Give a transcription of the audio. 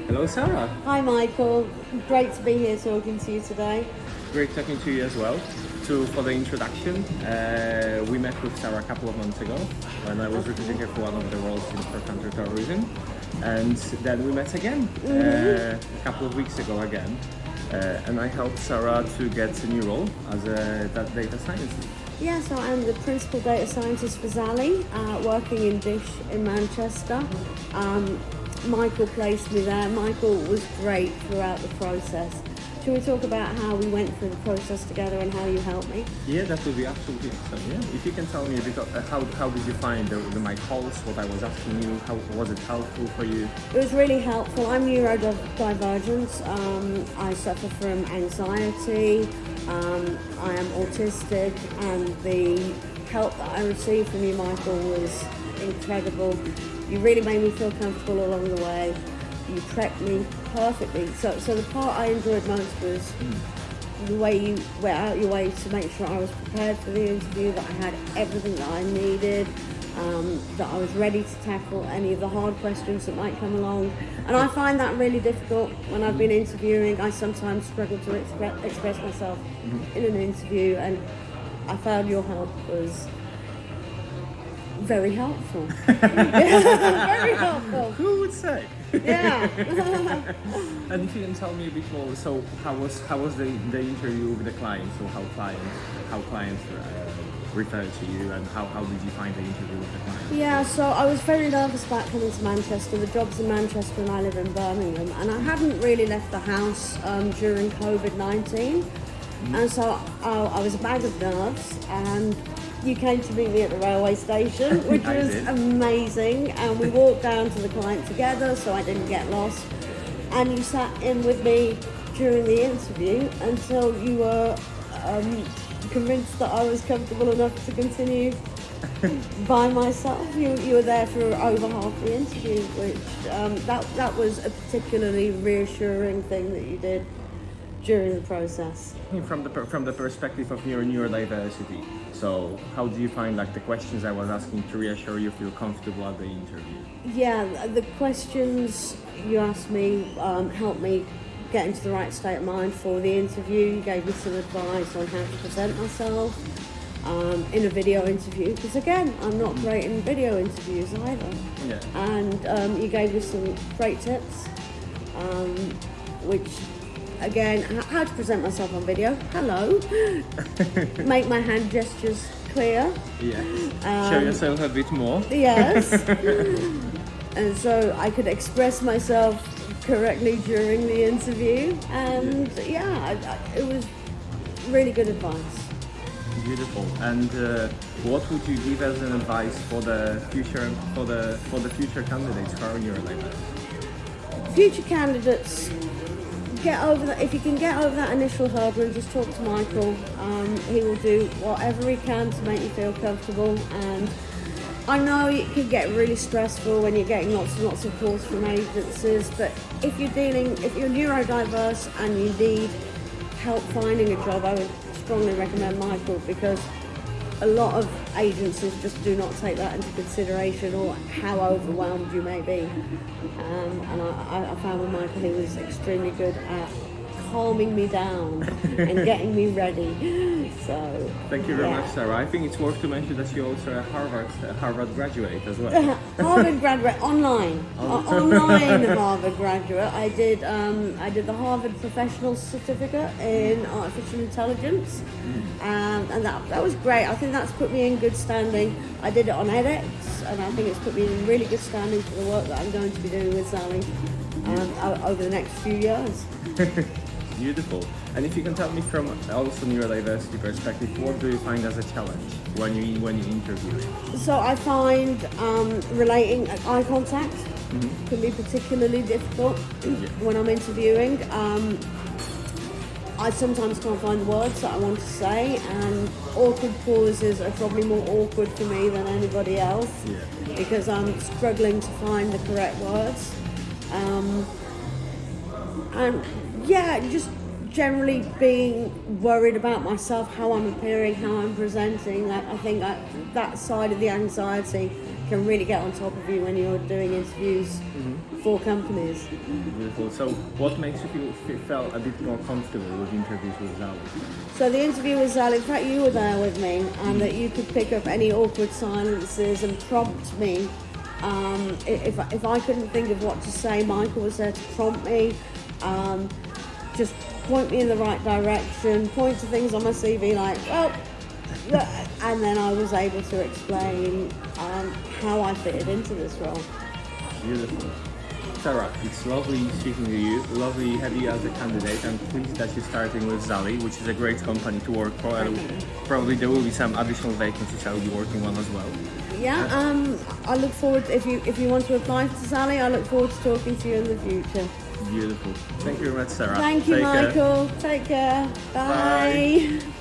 Hello, Sarah. Hi Michael, great to be here talking to you today. Great talking to you as well. For the introduction, we met with Sarah a couple of months ago when I was recruiting her for one of the roles for counterterrorism, and then we met again a couple of weeks ago again, and I helped Sarah to get a new role as a data scientist. Yeah, so I'm the principal data scientist for Zally, working in Dish in Manchester. Michael placed me there. Michael was great throughout the process. Shall we talk about how we went through the process together and how you helped me? Yeah, that would be absolutely excellent. Yeah, if you can tell me a bit of how did you find my calls, what I was asking you, how was it helpful for you? It was really helpful. I'm neurodivergent. I suffer from anxiety. I am autistic, and the help that I received from you, Michael, was incredible. You really made me feel comfortable along the way. You prepped me perfectly. So the part I enjoyed most was the way you went out your way to make sure I was prepared for the interview, that I had everything that I needed, that I was ready to tackle any of the hard questions that might come along. And I find that really difficult when I've been interviewing. I sometimes struggle to express myself in an interview, and I found your help was very helpful. Very helpful. Who would say? Yeah. And if you can tell me a bit more, so how was the interview with the client? So how clients referred to you, and how did you find the interview with the client? Yeah, so I was very nervous about coming to Manchester. The job's in Manchester and I live in Birmingham, and I hadn't really left the house during COVID-19, and so I was a bag of nerves, and you came to meet me at the railway station, which was amazing, and we walked down to the client together so I didn't get lost, and you sat in with me during the interview until you were convinced that I was comfortable enough to continue by myself. You were there for over half the interview, which that was a particularly reassuring thing that you did during the process. From the perspective of your neurodiversity, so how do you find the questions I was asking to reassure you feel comfortable at the interview? Yeah, the questions you asked me helped me get into the right state of mind for the interview. You gave me some advice on how to present myself in a video interview, because again, I'm not great in video interviews either. Yeah. And you gave me some great tips, which again, how to present myself on video. Hello. Make my hand gestures clear. Yeah. Show yourself a bit more. Yes. And so I could express myself correctly during the interview. And it was really good advice. Beautiful. And what would you give as an advice for the future future candidates who are neurodiverse? Future candidates, get over that. If you can get over that initial hurdle and just talk to Michael, he will do whatever he can to make you feel comfortable. And I know it can get really stressful when you're getting lots and lots of calls from agencies, but if you're neurodiverse and you need help finding a job, I would strongly recommend Michael, because a lot of agencies just do not take that into consideration, or how overwhelmed you may be. And I found with Michael, he was extremely good at calming me down and getting me ready. So thank you very much, Sarah. I think it's worth to mention that you're also a Harvard graduate as well. Harvard graduate, online Harvard graduate. I did the Harvard Professional Certificate in Artificial Intelligence, and that was great. I think that's put me in good standing. I did it on edX, and I think it's put me in really good standing for the work that I'm going to be doing with Zally over the next few years. Beautiful. And if you can tell me from also neurodiversity perspective, what do you find as a challenge when you interview? So I find relating eye contact can be particularly difficult when I'm interviewing. I sometimes can't find the words that I want to say, and awkward pauses are probably more awkward for me than anybody else, because I'm struggling to find the correct words. And just generally being worried about myself, how I'm appearing, how I'm presenting. I think that side of the anxiety can really get on top of you when you're doing interviews for companies. Beautiful. So what makes you feel a bit more comfortable with interviews with Zali? So the interview with Zal, in fact you were there with me, and that you could pick up any awkward silences and prompt me. If I couldn't think of what to say, Michael was there to prompt me, just point me in the right direction, point to things on my CV like, well, look, and then I was able to explain how I fitted into this role. Beautiful. Sarah, it's lovely speaking to you, lovely having you as a candidate. I'm pleased that you're starting with Zali, which is a great company to work for. Probably there will be some additional vacancies I'll be working on as well. Yeah, I look forward, if you want to apply to Zali, I look forward to talking to you in the future. Beautiful. Thank you very much, Sarah. Thank you, Take care. Michael. Take care. Bye. Bye.